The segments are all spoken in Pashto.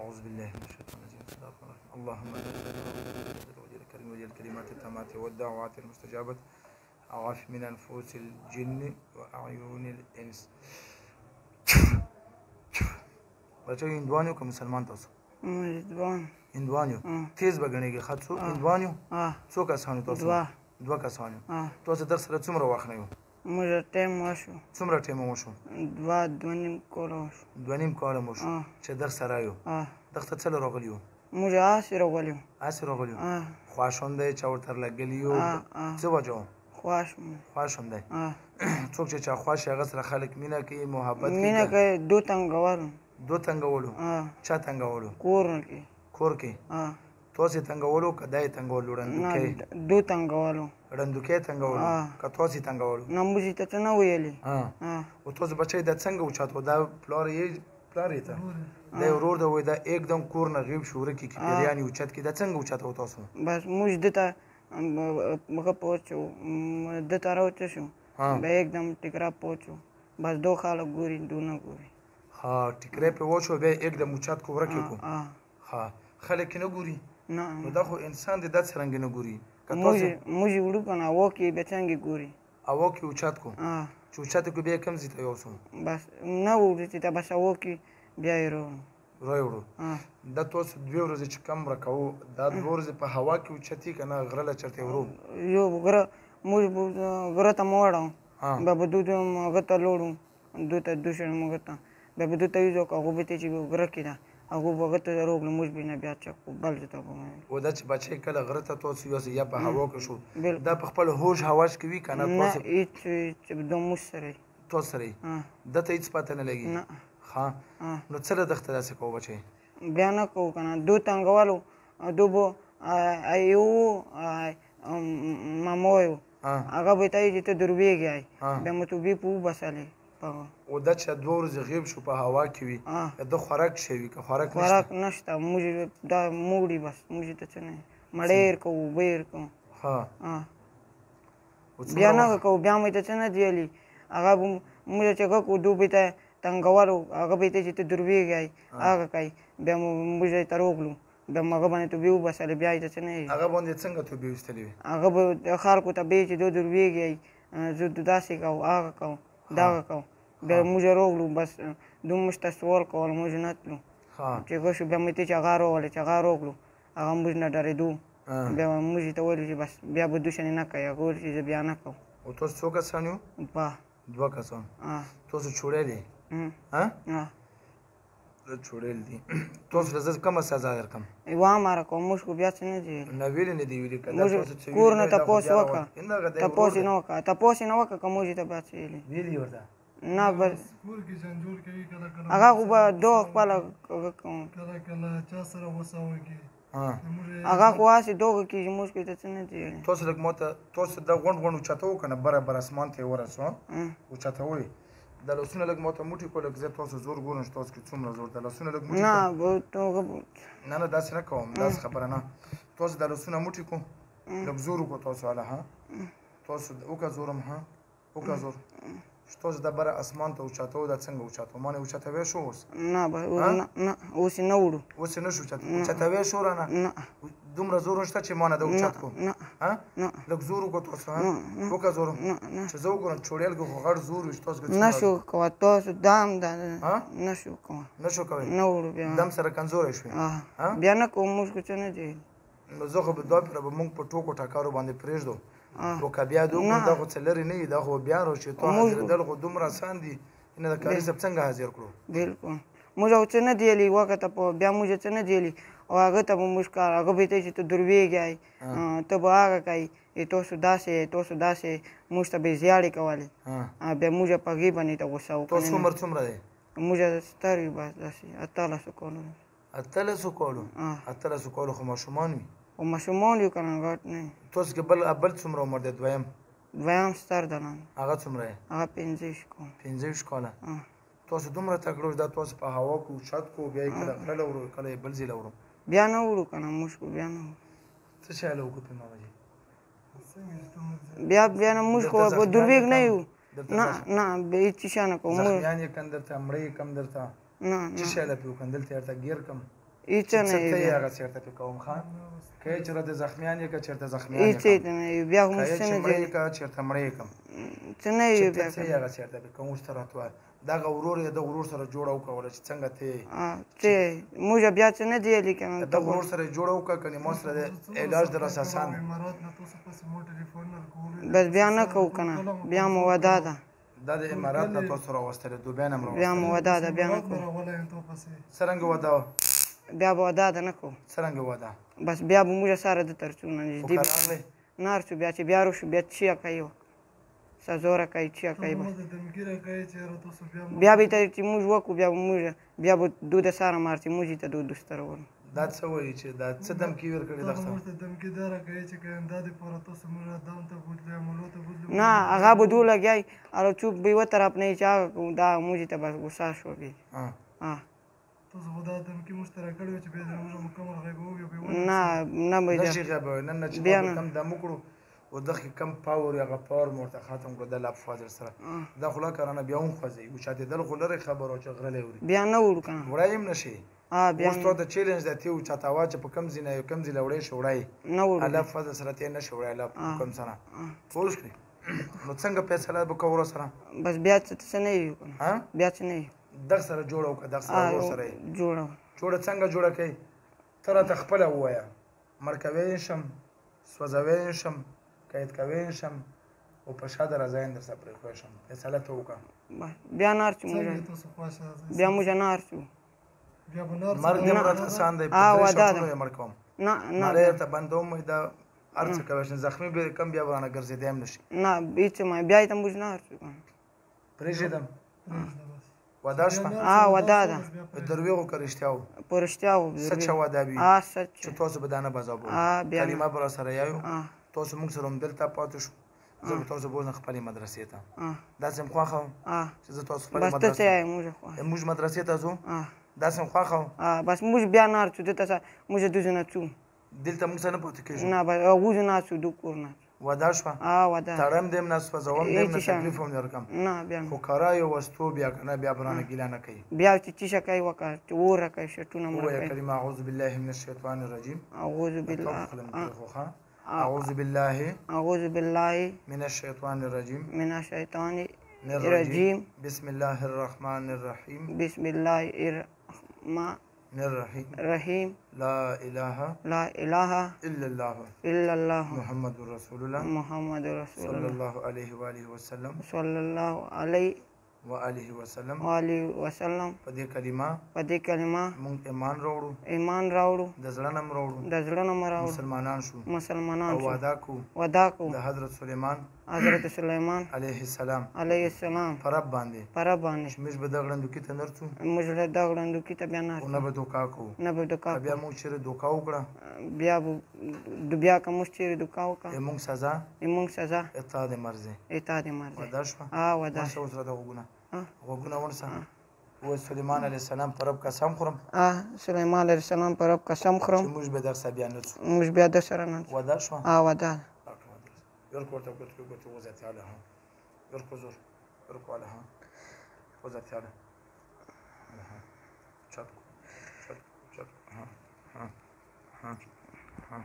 أعوذ بالله من الشيطان الرجيم. بسم الله الرحمن الرحيم. اللهم وجه الكريم وجه الكلمات التامات والدعوات المستجابة أعاف من أنفس الجن وأعين الإنس. بچو هندوانیو که مسلمان تاسو؟ هندوانیو. تیز به ګڼېږي ښه څو هندوانیو؟ څو کسانو تاسو؟ دوه کسانو. تاسو درس سره څومره وخت نه یو؟ موږ ټایم وشو. څومره ټایم وشو؟ دوه نیم کاله وشو. دوه نیم کاله مو شو چې درس سره یو. دغه څه له راغلی یو؟ موږ هسې راغلي یو. هسې راغلي یو. خواشینده چا ورته لګلي یو؟ څه وجه وه؟ خواشینده. څوک چې چا خوښ هغه سره خلک مینه کوي محبت کوي. مینه کوي. دو تنګولو. دو تنګولو؟ چا تنګولو؟ کور کې. کور کې؟ تاسې تنګولو که دا یې تنګولو ړندوکی؟ دو تنګولو. ړندوکی تنګولو که تاسې تنګولو؟ نه موږ ته څه نه ویلي. او تاسو بچی دا څنګه اوچاتو؟ دا پلار یې ته دا یې ورور ده وایي دا एकदम کور نه غیب شو ورکې کې پیریان یې اوچت کړي دا څنګه اوچاتو تاسو؟ بس موږ ده ته مخه پوهچو ده ته راوچه شو بیا एकदम ټیکرا پوهچو بس دو خلک ګوري دو نه ګوري. ها ټیکری پې وچو بیا एकदम اوچت کو ورکې کو. ها خلک یې نه ګوري؟ نه. نو دا خو انسان دی دا څرنګه نه ګوري؟ موږ وړو که نه هوا کې بیا څنګه ګوري؟ هوا کې اوچت کو چې اوچت کو بیا کوم ځای ته یوسو؟ بس نه وړو ته بس هوا کې بیا یې راوړو. دا تاسو دوې ورځې چې کم راکوو دا دوه ورځې په هوا کې اوچتي که نه غره له چرته ورو؟ یو غره موږ غره ته مو وړو بیا به دو هغه ته لوړو دو ته دوشن هغه ته بیا به دو ته یوځو که هغه به ته چې غره کې ده هغه به هغه ته روغلو موږ به نه بیا چکو بل ځای ته به و دا چې بچی کله غره ته تاسو یوسئ یا په هوا کې شو دا په خپل هوش هواش کې وي که نه؟ نه هېڅ د موږ سره تاسو سره ده ته هېڅ پته نه لګي؟ نه. ښه نو څه له دښته داسې کوو بچی؟ بیا نه کوو که نه دو تنګولو دو به یو ماموی و هغه به ته چې ته درویږې بیا متوبې په وبسلې. و دا چې دوه ورځې غیب شو په هوا کې وي ده خوراک شوي که خوراک نشته؟ خوراک نشته موږ دا موړي بس موږ ته څه نه مړی یې کوو اوبه یې کوو. بیا نه کوو بیا مې ته څه نه دیلي هغه به موږ چې هغه کوو دو به ته تنګولو هغه به ته چې ته درویږې هغه کوي بیا موږ ته روغلو بیا هغه باندې توبې وبسلې بیا یې ته څه نه هغه باندې څنګه توبې ویستلې وې؟ هغه به خلکو ته به چې دو درویږې زه داسې کوو هغه کوو دغه کوو بیا موږ روغلو بس دو موږ ته سوال کول موږ نه تلو چې ښه شو بیا مې ته چې هغه راولې چې هغه روغلو هغه موږ نه ډارېدو بیا موږ ته ویلو چې بس بیا به دوشنې نه کوي هغه ویل چې زه بیا نه کوم. او تاسو څو کسان یو؟ دوه کسان. تاسو چوړیل یې؟ چوړیل دي. تاسو ته زه کومه سزا درکړم؟ یوه امر کوم موږ خو بیا څه نه دي ویلي. نه ویلې نه دي ویلي که کور نه تپوس وکړه تپوس یې نه وکړه تپوس یې نه وکړه که موږ ته بیا څه ویلي؟ ویلي ورته؟ نه بس هغه خو به دو خپله هغه خو هسې دوغه کېږي موږ کې ته څه نه دي ویلي. تاسو لږ ماته تاسو دا غونډ غونډ اوچتوو که نه بر اسمان ته یې ورسو اوچتوئ دا لاسونه لږ ماته موټي کړو لږ زه تاسو زور ګورم چې تاسو کې څومره زور ده لاسونه لږ موټي نه نه داسې نه کوم داسې خبره نه تاسو دا لاسونه موټي کړو لږ زور وکړو تاسو هله ها تاسو وکړه زورم ها وکړه زور تاسو دا بره اسمان ته اوچتوو دا څنګه اوچتوو ما نه اوچتوی شو اوس؟ نه اوس یې نه وړو اوس یې نه شو اوچتوی شو رانه دومره زور نشته چې ما نه د اوچت کړو لږ زور وکړو تاسو وکړه زور چې زه وګورم چوړیل کې خو غټ زور وي چې تاسو نه شو کوه تاسو دام نه شو کوه نه شو کوئ نه وړو بیا دم سره کمزوری شوې بیا نه کوو موږ خو څه نه دي نو زه خو به دوه پېره به موږ په ټوکو ټکارو باندې پرېږدو خو که بیا دې وکړو دا خو څه لرې نه وي دا خو بیا رو چې تو حاضرېدل خو دومره اسان دي نه د کاري صاحب څنګه حاضر کړو؟ بلکل موږ خو څه نه دیلي وکته په بیا موږ څه نه دیلي او هغه ته به موږ کار هغه به ته چې ته درویږې ته به هغه کوې تاسو داسې تاسو داسې موږ ته به یې زیاړې کولې بیا موږ په هغې باندې ته غوسه وکړو. تاسو عمر څومره دی؟ موږ ستر یو بس داسې 18 کالو. 18 کالو؟ 18 کالو خو ماشومان وي؟ خو ماشومان یو که نه غټ نه وي. تاسو کې بل څومره عمر دی دویم؟ دویم ستر دی نه هغه څومره دی؟ هغه 15 کاله. 15 کاله. تاسو دومره تکړه دا تاسو په هوا کې اوچت کړو بیا یې کله غره له وړو کله یې بل ځای له وړو بیا نه وړو که نه موږ خو بیا نه وړو څه شی له وکړو پیما بجې بیا نه موږ خو درویږ نه یو نه هېڅ شی نه کوو زخمیان یې کم درته مړه یې کم درته نه څه شی له پې وکړم دلته یې ورته ګیر کم هیڅ نه څه ته وي یې هغه چېرته پې کوم ښه که یې چېرته زخمیان یې که چېرته زخمیان هیڅ یې نه وي بیا خو که موږ یې څه چې نه مړه یې دی که چېرته مړه یې کړم څه نه وي چې بیا ته څه یې هغه چېرته پې کوم اوس ته راته وایه دغه ورور یې د ورور سره جوړه وکړه چې څنګه ته یې څه موږ بیا څه نه دی لیکنه د ورور سره یې جوړه وکړه که ما سره د علاج در راسه آسان بس بیا نه کوو که نه بیا مو ودا ده دا د امارات نه تاسو راوستلی دوبۍ نه م بیا مو ودا ده بیا نه کوو څرنګه وده وه بیا به ودا ده نه کوو څرنګه وده بس بیا به موږ سره د تر څو نه خو نږدې که راغلی نه هر څو بیا چې بیا روشو بیا چیه کوي سزوره کوي چیه کوي بس بیا به ته چې موږ وکړو بیا به موږ بیا به دو د سره مار چې موږ ته دو دوستره ورو دا څه وایي چې دا څه دمکي ورکړې دغه نه هغه به دو لګیای او چوپ به یوه طرف نه چې هغه کوو دا موږ ته بس غوسه شو بیا نه نه به نشي غیبوي نن نه چې ما کم دم وکړو و دغه کم پاور هغه پاور مو ورته ختم کړو د لفظ سره دا خو لا کارانه بیا هم خوځي اوچاتېدل خو لرې خبره چې غرلی وړي بیا نه وړو که نه وړی هم نه شي بیا اوس تا د چیلنج دی ته اوچاته واچه په کم ځای نه یو کم ځای له وړی شي وړی نه وړو الله فضل سره ته نه شي وړی الله کوم سره پوه شوې نو څنګه فیصله به کوو سره بس بیا څه نه وي که نه بیا څه نه وي دغ سره جوړه وکړه دغ سره ورور سره یې جوړه څنګه جوړه کوي ته راته خپله ووایه مړ کوی شم سوځوی شم قید کوی شم او په شا د رضاین در سره پرېښوی شم فیصله ته وکړه بیا نه هرچو موږ بیا موږ نه هرچو مرګ دې مراد آسان دی په درې شوټونو یې مړ کوم نه مړی درته بندوم دا هر څه کوی شم زخمي به کم بیا به رانه ګرځېدی هم نه شي نه هېڅ ما بیا یې ته موږ نه هرچو پرېږدم ودا شوه ودا ده په درویغو که رښتیا وو په رښتیا وو سچه ودا وي سچ چې تاسو به دا نه بځابو کلمه به راسره یایو تاسو موږ سره هم دلته پاتې شو زه به تاسو بوځم خپلې مدرسې ته داسې م خوښه وم چې زه تاسو خپلې موږ مدرسې ته ځو داسې م خوښه وم بس موږ بیا نه هرچو دلته موږ دوزو نه څو دلته موږ سره نه پاتې کېږو نه بس وځو نه څو دو کور نه ودا شوه ودا تړم دې هم نه سوځوم دې هم نه تکلیف هم نه ورکړم نه بیا خو کاره یو وستو بیا که نه بیا به رانه ګیله نه کوي بیا چې چیشه کوي وکړه چې وره کوي شټونه مړه ووایه کلمه اعوذ بالله من الشیطان الرجیم اعوذ بالله أعوذ بالله من الشيطان الرجيم بسم الله الرحمن الرحيم لا إله إلا الله محمد رسول الله صلى الله عليه وآله وسلم په دې کلمه مونږ ایمان راوړو د زړه نه م راوړو مسلمانان شو او وعده کوو د حضرت سلیمان علیه السلام په رب باندې چې موږ به دغه ړندوکي ته نه رڅو او نه به دوکا کوو بیا مونږ چېرې دوکا وکړه بیا که موږ چېرې دوکا وکړه مونږ سزا اطاعت مرضی وعده شوه ورشه اوس راته غوږونه ونیسه و سلیمان علیه السلام په رب قسم خورم سلیمان علیه السلام په رب قسم خورم چې موږ به در سره بیا نه څو موږ بیا در سره نه څو وعده شوه وعده يركو ورته وزاتي عليها يركو زور يركو عليها وزاتي عليها شاتكو ها ها ها ها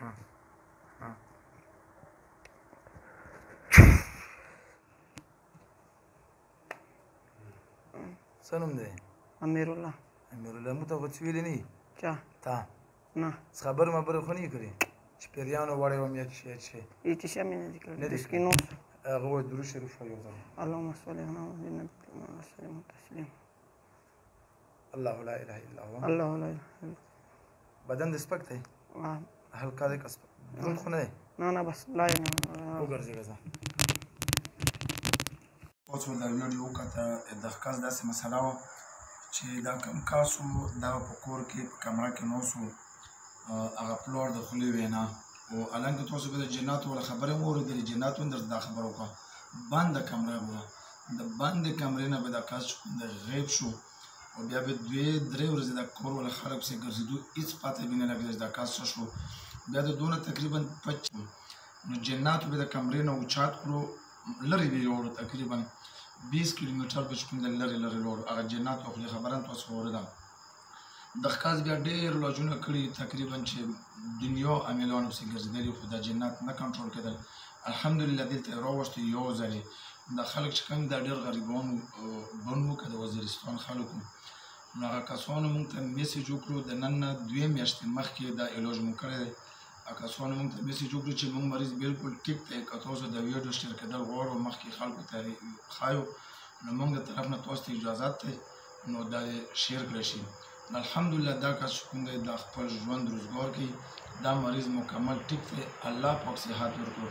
ها ها سنم دی امیرالله مو ته خو څه ویلي نه چا تا نه خبرې مبرې خو نه یې کړې چې پیریانو وړی وم یا چې هېڅ شی مې نه دي کړي دسکینو هغه وایي درود شریف وایي یو ځل اللهم صل على محمد وسلم تسلیم الله لا اله الا هو الله لا اله الا بدن دې سپک دی هلکا دی که سپک دروند خو نه دی نه بس لا وګرځېږه ځه اوس ور دا ویډیو وکته د ښکاس داسې مسله وه چې دا کم کاس و دا په کور کې په کمره کې ناست و هغه پلور د خولې وینا او الانکه تاسو به د جناتو ولا خبرې مو اورېدلې جناتو هم درته دا خبره وکړه بنده کمره به وه د بندې کمرې نه به دا کاس د غیب شو او بیا به 2-3 ورځې دا کور ولا خلک پسې ګرځېدو هېڅ پته به نه لګېده چې دا کاس څه شو بیا د دونه تقریبا 5 نو جناتو به د کمرې نه اوچات کړو لرې به یې وړو تقریبا 20 کیلومتر به چې کوم د لرې لوړو هغه جناتو خولې خبره هم تاسو واورېده د ښکاس بیا ډېر علاجونه کړي تقریبا چې دنیا امیلانو پسې ګرځېدلي خو دا جنات نه کنټرول کېدل الحمدلله دلته یې راوستو یو ځلې دا خلک چې کوم دا ډېر غریبان بن وو که د وزیرستان خلکو نو هغه کسانو مونږ ته میسیج وکړو د نن نه 2 میاشتې مخکې دا علاج مونږ کړی دی کسانو مونږ ته میسیج وکړو چې مونږ مریض بالکل ټیک دی که تاسو د ویډیو شیر کېدل غواړو مخکې خلکو ته ښایو نو مونږ د طرف نه تاسو ته اجازت دی نو دا شیر کړی شي الحمدلله دا کس چې کوم دی دا خپل ژوند روزګار کوي دا مریض مکمل ټیک دی الله پاک صحت ورکړو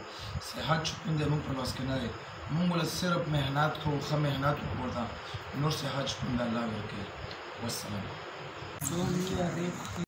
صحت چې کوم دی مونږ په لاس کې نه دی مونږ له صرف محنت کوو ښه محنت وکړو ورته نور صحت چې کوم دی الله ورکوي والسلام